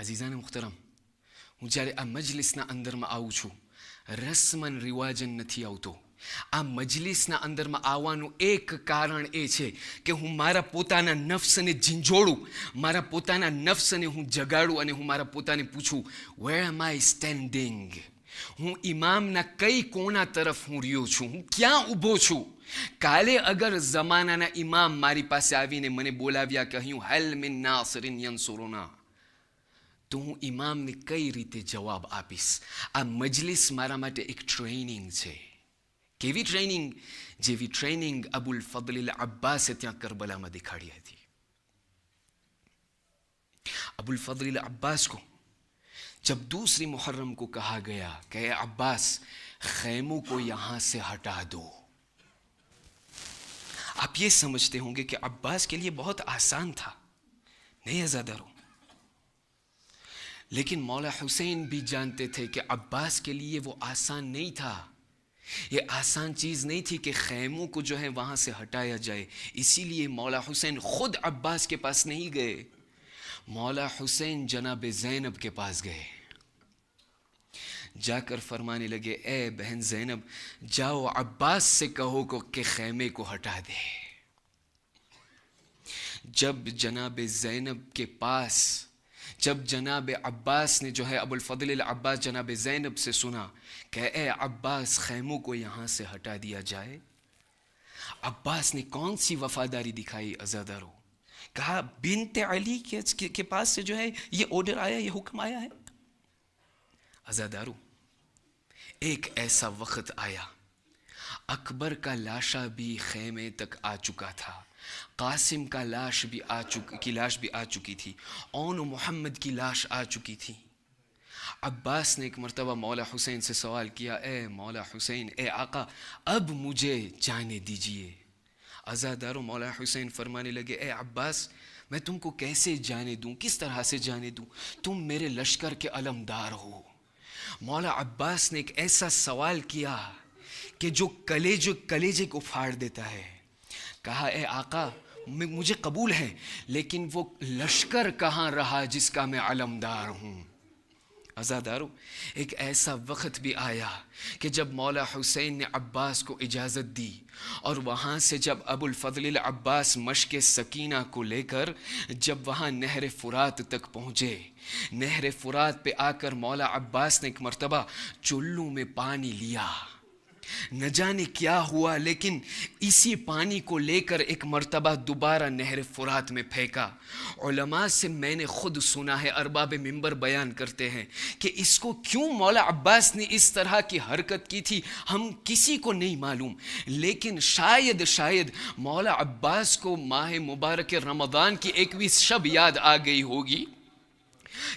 A: અઝીઝાન મુહતરમ, હું જ્યારે આ મજલિસના અંદરમાં આવું છું, રસ્મન રિવાજન નથી આવતો. આ મજલિસના અંદરમાં આવવાનું એક કારણ એ છે કે હું મારા પોતાના નફ્સને ઝીંઝોડું, મારા પોતાના નફ્સને હું જગાડું અને હું મારા પોતાને પૂછું વેર એમ આઈ સ્ટેન્ડિંગ. હું ઇમામના કઈ કોના તરફ હું રહ્યો છું, હું ક્યાં ઊભો છું. કાલે અગર જમાનાના ઇમામ મારી પાસે આવીને મને બોલાવ્યા કે અહીં હલ મિન નાસિરિન યન્સુરુના, તો હું ઇમામને કઈ રીતે જવાબ આપીશ? આ મજલિસ મારા માટે એક ટ્રેનિંગ છે. કેવી ટ્રેનિંગ? જેવી ટ્રેનિંગ અબુલ ફضل અબ્બાસે ત્યાં કરબલામાં દેખાડી હતી. अबुल फضल अब्बास को जब दूसरी मुहर्रम को कहा गया कि अब्बास खैमों को यहां से हटा दो, आप ये समझते होंगे कि अब्बास के लिए बहुत आसान था, नहीं अज़ादारों, लेकिन मौला हुसैन भी जानते थे कि अब्बास के लिए वो आसान नहीं था. ये आसान चीज़ नहीं थी कि खैमों को जो है वहाँ से हटाया जाए. इसीलिए मौला हुसैन खुद अब्बास के पास नहीं गए, मौला हुसैन जनाब ज़ैनब के पास गए. जाकर फरमाने लगे, ए बहन ज़ैनब, जाओ अब्बास से कहो को कि खैमे को हटा दे. जब जनाब ज़ैनब के पास, जब जनाब अब्बास ने जो है अबुल फضल अब्बास जनाब ज़ैनब से सुना कि ए अब्बास खैमों को यहाँ से हटा दिया जाए, अब्बास ने कौन सी वफादारी दिखाई अज़ादारों? कहा बिनते अली के पास से जो है ये ऑर्डर आया, ये हुक्म आया है. अज़ादारों, एक ऐसा वक्त आया, अकबर का लाशा भी खैमे तक आ चुका था, कासिम का लाश भी आ चुकी थी, और मोहम्मद की लाश आ चुकी थी. अब्बास ने एक मरतबा मौला हुसैन से सवाल किया, ए मौला हुसैन, ए आका, अब मुझे जाने दीजिए. अज़ादारों, मौला हुसैन फरमाने लगे, ए अब्बास, मैं तुमको कैसे जाने दूं, किस तरह से जाने दूं, तुम मेरे लश्कर के अलमदार हो. मौला अब्बास ने एक ऐसा सवाल किया कि जो कलेजे को फाड़ देता है. कहा, ए आका, مجھے قبول ہے، لیکن وہ لشکر کہاں رہا جس کا میں علمدار ہوں؟ عزادارو، ایک ایسا وقت بھی آیا کہ جب مولا حسین نے عباس کو اجازت دی، اور وہاں سے جب ابو الفضل العباس مشک سکینہ کو لے کر جب وہاں نہر فرات تک پہنچے، نہر فرات پہ آ کر مولا عباس نے ایک مرتبہ چلو میں پانی لیا، نہ جانے کیا ہوا، لیکن اسی پانی کو لے کر ایک مرتبہ دوبارہ نہر فرات میں پھینکا۔ علماء سے میں نے خود سنا ہے، ارباب منبر بیان کرتے ہیں کہ اس کو کیوں مولا عباس نے اس طرح کی حرکت کی تھی ہم کسی کو نہیں معلوم، لیکن شاید مولا عباس کو ماہ مبارک رمضان کی 21 شب یاد آ گئی ہوگی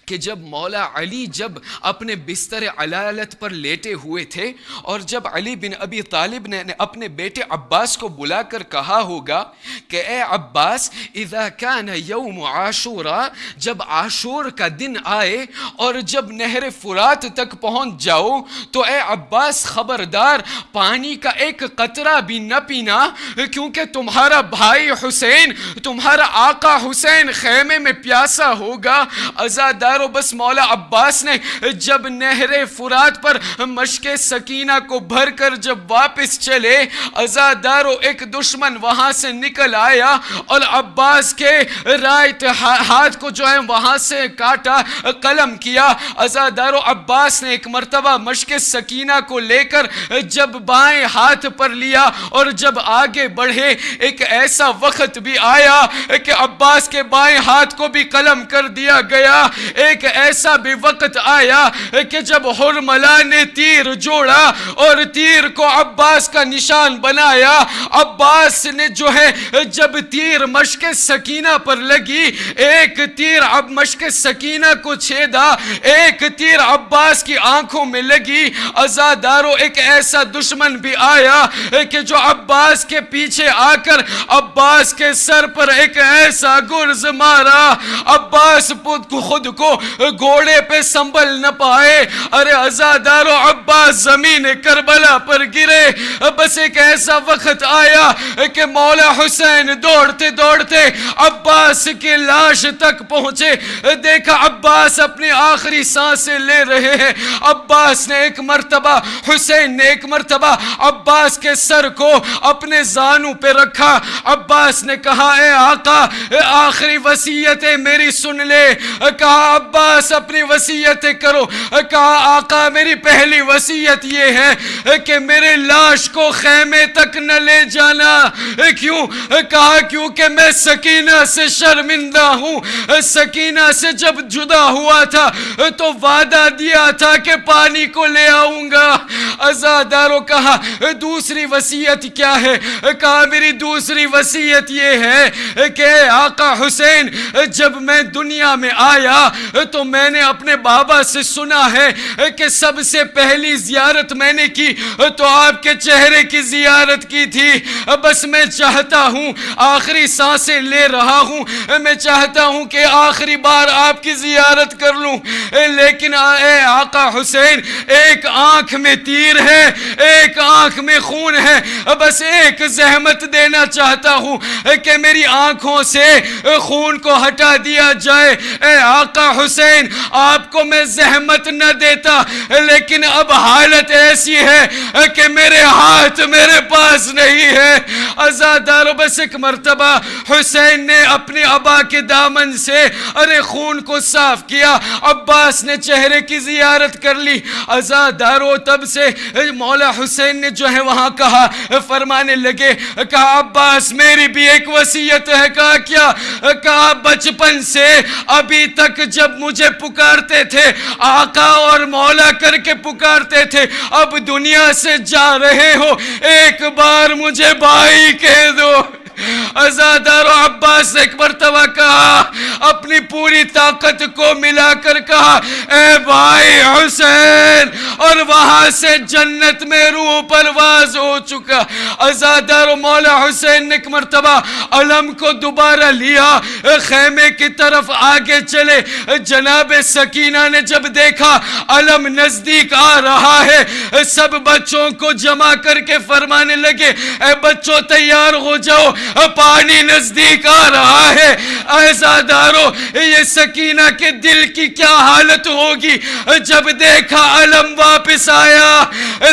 A: کہ جب مولا علی جب اپنے بستر علالت پر لیٹے ہوئے تھے، اور جب علی بن ابی طالب نے اپنے بیٹے عباس کو بلا کر کہا ہوگا کہ اے عباس، اذا کان یوم عاشوراء، جب عاشور کا دن آئے اور جب نہر فرات تک پہنچ جاؤ تو اے عباس خبردار پانی کا ایک قطرہ بھی نہ پینا، کیونکہ تمہارا بھائی حسین، تمہارا آقا حسین خیمے میں پیاسا ہوگا۔ دارو، بس مولا عباس نے جب نہر فرات پر مشک سکینہ کو بھر کر جب واپس چلے، عزادارو ایک دشمن وہاں سے نکل آیا اور عباس کے رائٹ ہاتھ کو جو ہے وہاں سے کاٹا، قلم کیا۔ عزادارو عباس نے ایک مرتبہ مشک سکینہ کو لے کر جب بائیں ہاتھ پر لیا اور جب آگے بڑھے، ایک ایسا وقت بھی آیا کہ عباس کے بائیں ہاتھ کو بھی قلم کر دیا گیا۔ ایک ایسا بھی وقت آیا کہ جب حرملہ نے تیر جوڑا اور تیر کو عباس کا نشان بنایا، عباس نے جو ہے جب تیر مشک سکینہ پر لگی، ایک تیر اب مشک سکینہ کو چھیدا، ایک تیر عباس کی آنکھوں میں لگی۔ عزادارو ایک ایسا دشمن بھی آیا کہ جو عباس کے پیچھے آ کر عباس کے سر پر ایک ایسا گرز مارا، عباس خود کو گھوڑے پہ سنبھل نہ پائے، ارے عزادارو عباس زمین کربلا پر گرے۔ بس ایک ایسا وقت آیا کہ مولا حسین دوڑتے دوڑتے عباس کی لاش تک پہنچے، دیکھا عباس اپنی آخری سانسیں لے رہے ہیں۔ عباس نے ایک مرتبہ، حسین نے ایک مرتبہ عباس کے سر کو اپنے زانوں پہ رکھا۔ عباس نے کہا اے آقا، آخری وصیتیں میری سن لے۔ کہا عباس اپنی وصیت کرو۔ کہا آقا میری پہلی وصیت یہ ہے کہ میرے لاش کو خیمے تک نہ لے جانا۔ کیوں؟ کہا کیونکہ میں سکینہ سے شرمندہ ہوں۔ سکینہ سے جب جدا ہوا تھا تو وعدہ دیا تھا کہ پانی کو لے آؤں گا۔ عزادارو کہا دوسری وصیت کیا ہے؟ کہا میری دوسری وصیت یہ ہے کہ آقا حسین، جب میں دنیا میں آیا تو میں نے اپنے بابا سے سنا ہے کہ سب سے پہلی زیارت میں نے کی تو آپ کے چہرے کی زیارت کی تھی۔ بس میں چاہتا ہوں، آخری سانسیں لے رہا ہوں، میں چاہتا ہوں کہ آخری بار آپ کی زیارت کر لوں، لیکن اے آقا حسین، ایک آنکھ میں تیر ہے، ایک آنکھ میں خون ہے، بس ایک زحمت دینا چاہتا ہوں کہ میری آنکھوں سے خون کو ہٹا دیا جائے۔ اے آقا حسین، آپ کو میں زحمت نہ دیتا، لیکن اب حالت ایسی ہے کہ میرے ہاتھ میرے پاس نہیں ہے۔ عزادارو بس ایک مرتبہ حسین نے اپنے ابا کے دامن سے ارے خون کو صاف کیا، عباس نے چہرے کی زیارت کر لی۔ عزادارو تب سے مولا حسین نے جو ہے وہاں کہا، فرمانے لگے، کہا عباس میری بھی ایک وصیت ہے۔ کہا کیا؟ کہا بچپن سے ابھی تک جب مجھے پکارتے تھے آقا اور مولا کر کے پکارتے تھے، اب دنیا سے جا رہے ہو، ایک بار مجھے بھائی کہہ دو۔ عزادارو عباس ایک مرتبہ کہا، اپنی پوری اپنی طاقت کو ملا کر کہا اے بھائی حسین، اور وہاں سے جنت میں روح پرواز ہو چکا. عزادار مولا حسین نے ایک مرتبہ علم کو دوبارہ لیا، خیمے کی طرف آگے چلے. جناب سکینہ نے جب دیکھا علم نزدیک آ رہا ہے، سب بچوں کو جمع کر کے فرمانے لگے اے بچوں تیار ہو جاؤ، پانی نزدیک آ رہا ہے. عزادارو، یہ سکینہ کے دل کی کیا حالت ہوگی جب دیکھا علم واپس آیا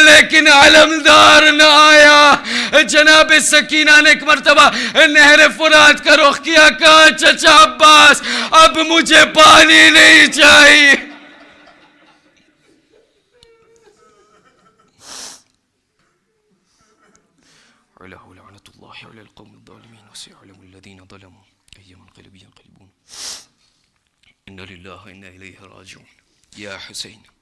A: لیکن علمدار نہ آیا. جناب سکینہ نے ایک مرتبہ نہر فرات کا رخ کیا، کہا چچا عباس اب مجھے پانی نہیں چاہیے. لعنت اللہ علی القوم الظالمین وسيعلم الذین ظلموا أي منقلب ينقلبون. إنا لله وإنا إليه راجعون. یا حسین